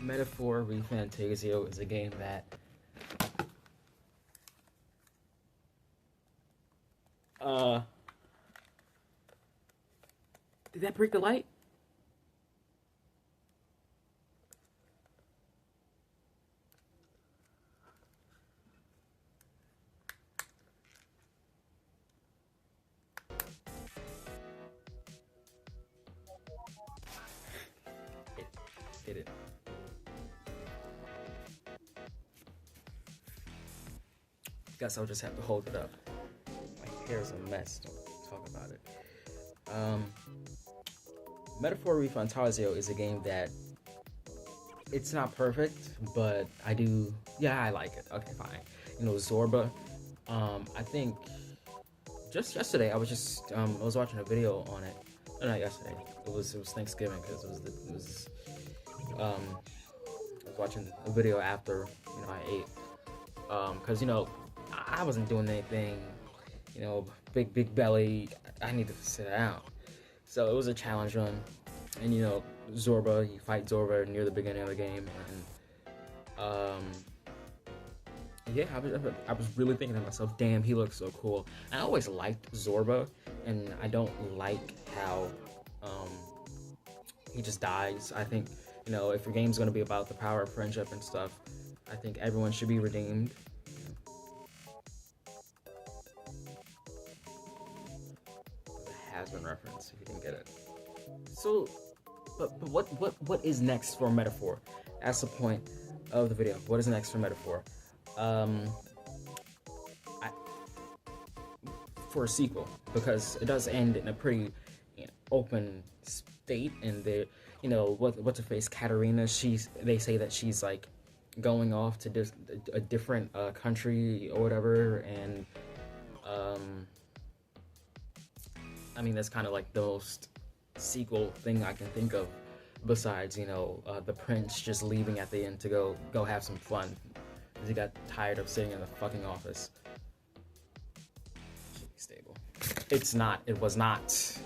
Metaphor Refantasio is a game that uh did that break the light? It did it. Guess I'll just have to hold it up. My hair's a mess. Don't talk about it. Um, Metaphor Refantasio is a game that it's not perfect, but I do. Yeah, I like it. Okay, fine. You know, Zorba. I think just yesterday I was watching a video on it. No, not yesterday. It was Thanksgiving because it was I was watching a video after I ate because I wasn't doing anything. Big belly. I need to sit down. So it was a challenge run, and Zorba. You fight Zorba near the beginning of the game, and yeah, I was really thinking to myself, damn, he looks so cool. I always liked Zorba, and I don't like how um, he just dies. I think if your game's gonna be about the power of friendship and stuff, I think everyone should be redeemed. Has been reference if you didn't get it. So, but what is next for Metaphor? That's the point of the video. What is next for Metaphor? Um, I, for a sequel, because it does end in a pretty open state, and the what's her face Katarina. They say that she's like going off to a different country or whatever, and I mean, that's kind of like the most sequel thing I can think of, besides the prince just leaving at the end to go have some fun because he got tired of sitting in the fucking office. Should be stable. It's not. It was not.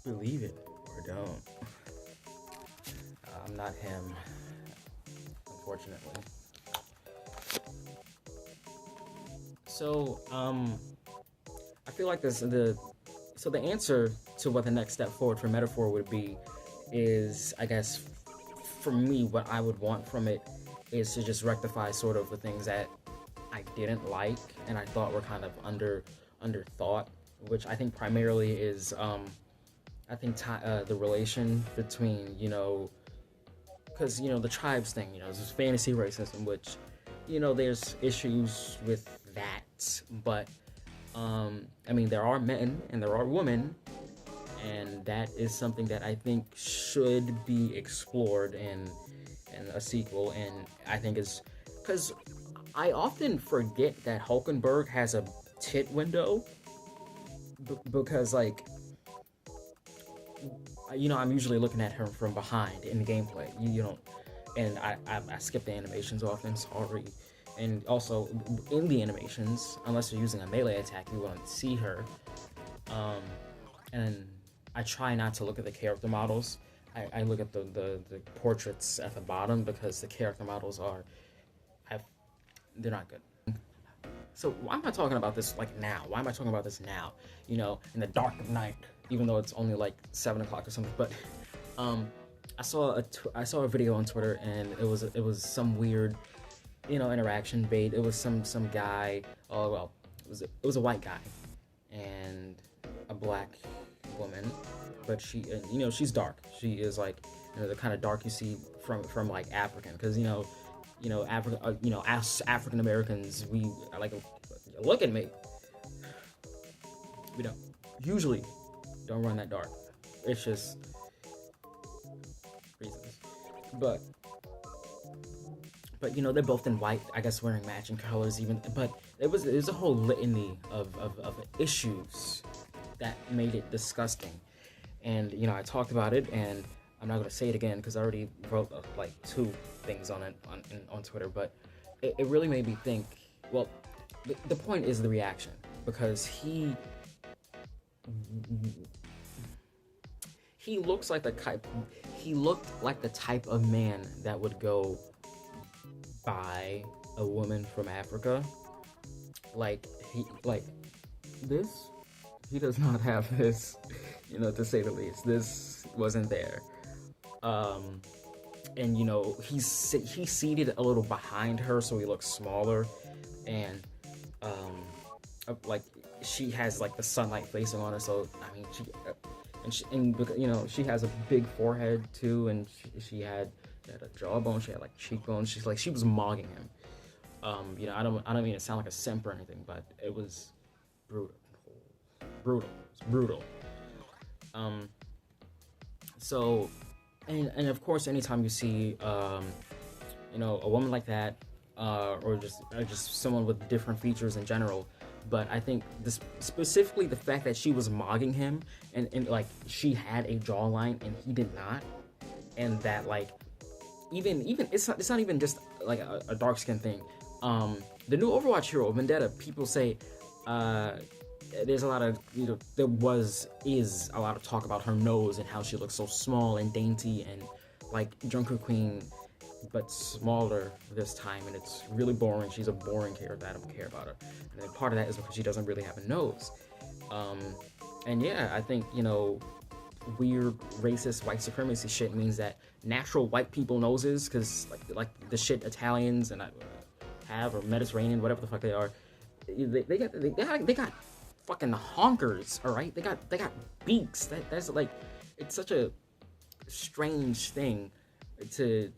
Believe it or don't. I'm not him, unfortunately. So, I feel like the answer to what the next step forward for Metaphor would be is, I guess, for me, what I would want from it is to just rectify sort of the things that I didn't like and I thought were kind of under thought, which I think primarily is I think the relation between because the tribes thing, this fantasy racism, which there's issues with that, but I mean, there are men and there are women, and that is something that I think should be explored in a sequel. And I think is because I often forget that Hulkenberg has a tit window, because like I'm usually looking at her from behind in the gameplay. You don't, and I skip the animations often. Sorry. And also, in the animations, unless you're using a melee attack, you won't see her. And I try not to look at the character models. I look at the portraits at the bottom, because the character models they're not good. So why am I talking about this now? Why am I talking about this now? In the dark of night, even though it's only like 7 o'clock or something. But I saw a video on Twitter, and it was some weird interaction bait. It was some guy. Oh well, it was a white guy and a black woman, but she's dark. She is like the kind of dark you see from like African, because Africa, as African Americans, we like, look at me. We usually don't run that dark. It's just reasons, but they're both in white, I guess, wearing matching colors even. But it was a whole litany of issues that made it disgusting. And I talked about it, and I'm not going to say it again because I already wrote like 2 things on it on Twitter. But it really made me think. Well, the point is the reaction, because he looks like the type. He looked like the type of man that would go buy a woman from Africa. Like this. He does not have this, to say the least. This wasn't there. Um, and he's seated a little behind her, so he looks smaller, and um, like she has like the sunlight facing on her. So I mean, she has a big forehead too, and she had a jawbone, she had like cheekbones. She was mogging him. I don't mean to sound like a simp or anything, but it was brutal, it's brutal. Um, so, and of course, anytime you see a woman like that, or just someone with different features in general. But I think this specifically the fact that she was mogging him, and like she had a jawline and he did not, and that like even it's not even just like a dark skin thing. The new Overwatch hero Vendetta, people say uh, there's a lot of is a lot of talk about her nose and how she looks so small and dainty and like Junker Queen, but smaller this time, and it's really boring. She's a boring character. I don't care about her, and then part of that is because she doesn't really have a nose. Um, and yeah, I think weird racist white supremacy shit means that natural white people noses, because like the shit Italians and have, or Mediterranean, whatever the fuck they are, they got fucking honkers, all right? They got beaks. That's like, it's such a strange thing to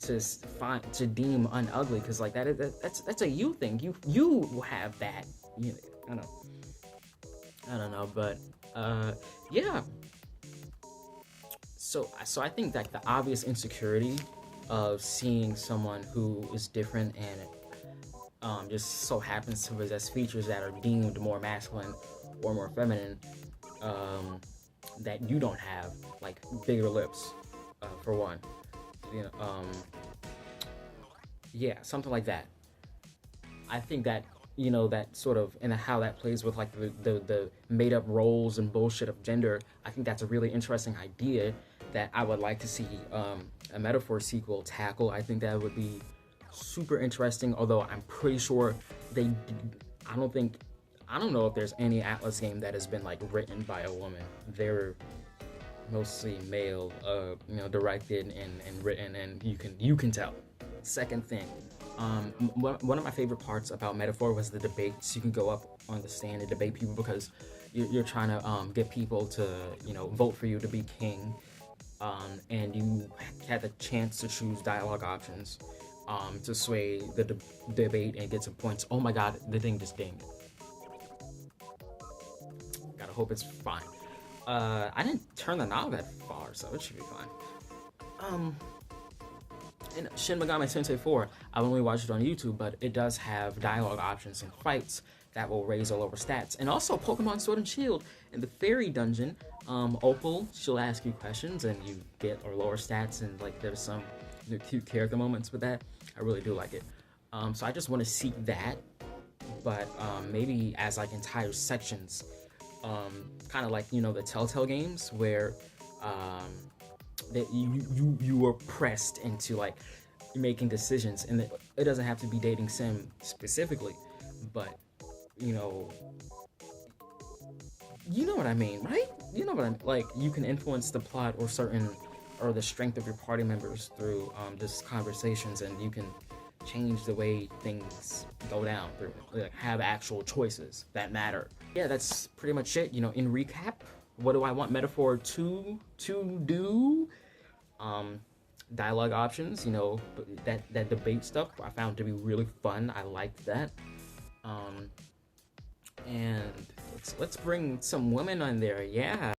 deem unugly, because like that's a you thing. You have that. I don't know, but yeah. So I think that the obvious insecurity of seeing someone who is different and just so happens to possess features that are deemed more masculine or more feminine, that you don't have, like bigger lips, for one. you know, um, yeah, something like that. I think that that sort of, and how that plays with like the made up roles and bullshit of gender. I think that's a really interesting idea that I would like to see a Metaphor sequel tackle. I think that would be super interesting. Although I'm pretty sure they, I don't think, I don't know if there's any Atlas game that has been like written by a woman. They're mostly male, directed and written, and you can tell. Second thing, one of my favorite parts about Metaphor was the debates. You can go up on the stand and debate people because you're trying to get people to vote for you to be king, and you had the chance to choose dialogue options to sway the debate and get some points. Oh my god, the thing just dinged. Gotta hope it's fine. I didn't turn the knob that far, so it should be fine. In Shin Megami Tensei 4, I've only watched it on YouTube, but it does have dialogue options in fights that will raise or lower stats. And also Pokemon Sword and Shield, in the Fairy Dungeon, Opal, she'll ask you questions and you get or lower stats, and like there's some cute character moments with that. I really do like it. So I just want to seek that, but maybe as like entire sections, kind of like the Telltale games where that you are pressed into like making decisions, and it doesn't have to be dating sim specifically, but you know what I mean, right? You know what I'm like. You can influence the plot or the strength of your party members through just conversations, and you can change the way things go down through like have actual choices that matter. Yeah, that's pretty much it. In recap, what do I want Metaphor to do? Dialogue options, that debate stuff I found to be really fun. I liked that. And let's bring some women on there. Yeah.